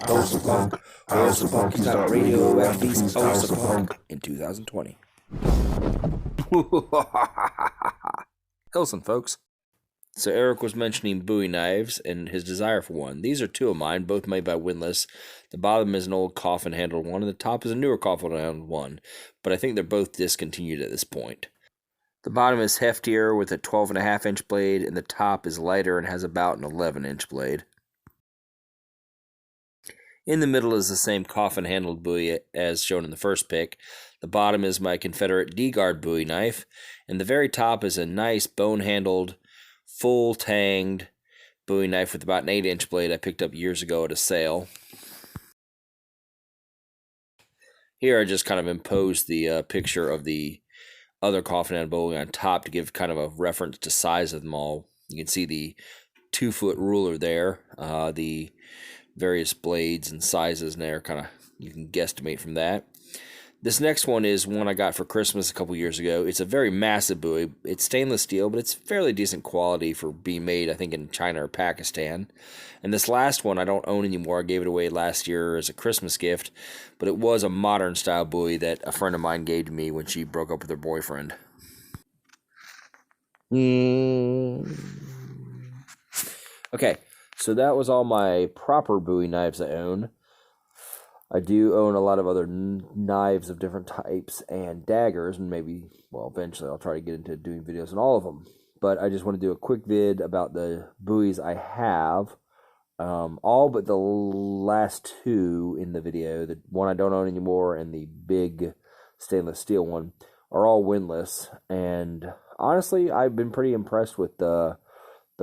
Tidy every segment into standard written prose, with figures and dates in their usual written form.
Asa-Punk, Asa-Punk, he's not a radioactive beast, Asa-Punk in 2020. Listen, folks. So Eric was mentioning Bowie knives and his desire for one. These are two of mine, both made by Windlass. The bottom is an old coffin-handled one, and the top is a newer coffin-handled one, but I think they're both discontinued at this point. The bottom is heftier with a 12.5-inch blade, and the top is lighter and has about an 11-inch blade. In the middle is the same coffin-handled Bowie as shown in the first pick. The bottom is my Confederate D-Guard Bowie knife, and the very top is a nice bone-handled, full-tanged Bowie knife with about an 8-inch blade I picked up years ago at a sale. Here I just kind of imposed the picture of the other coffin-handled Bowie on top to give kind of a reference to size of them all. You can see the 2-foot ruler there, the various blades and sizes in there, kind of you can guesstimate from that. This next one is one I got for Christmas a couple years ago. It's a very massive Bowie. It's stainless steel, but it's fairly decent quality for being made, I think, in China or Pakistan. And this last one I don't own anymore. I gave it away last year as a Christmas gift, but it was a modern style Bowie that a friend of mine gave to me when she broke up with her boyfriend. Okay, so that was all my proper Bowie knives I own. I do own a lot of other knives of different types and daggers, and maybe, well, eventually I'll try to get into doing videos on all of them. But I just want to do a quick vid about the Bowies I have. All but the last two in the video, the one I don't own anymore and the big stainless steel one, are all windlass. And honestly, I've been pretty impressed with the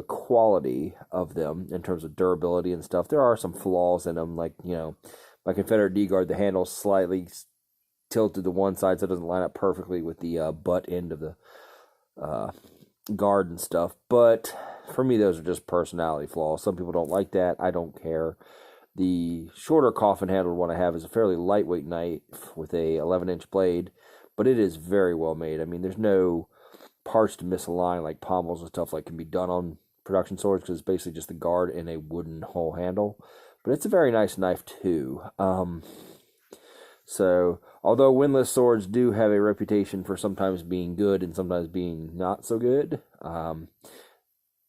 quality of them in terms of durability and stuff. There are some flaws in them, like, you know, my Confederate D-Guard, the handle's slightly tilted to one side so it doesn't line up perfectly with the butt end of the guard and stuff. But for me, those are just personality flaws. Some people don't like that. I don't care. The shorter coffin-handled one I have is a fairly lightweight knife with a 11-inch blade, but it is very well made. I mean, there's no parts to misalign like pommels and stuff like can be done on production swords because it's basically just the guard and a wooden whole handle. But it's a very nice knife, too. So, although windlass swords do have a reputation for sometimes being good and sometimes being not so good, from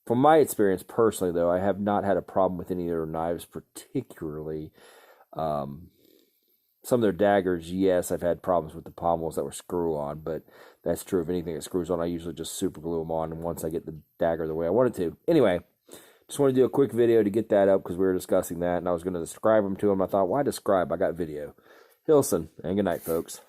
my experience personally, though, I have not had a problem with any of their knives particularly. Some of their daggers, yes, I've had problems with the pommels that were screw-on, but that's true of anything that screws on. I usually just super glue them on, and once I get the dagger the way I want it to. Anyway, just want to do a quick video to get that up because we were discussing that, and I was going to describe them to him. I thought, why describe? I got video. Hilson, and good night, folks.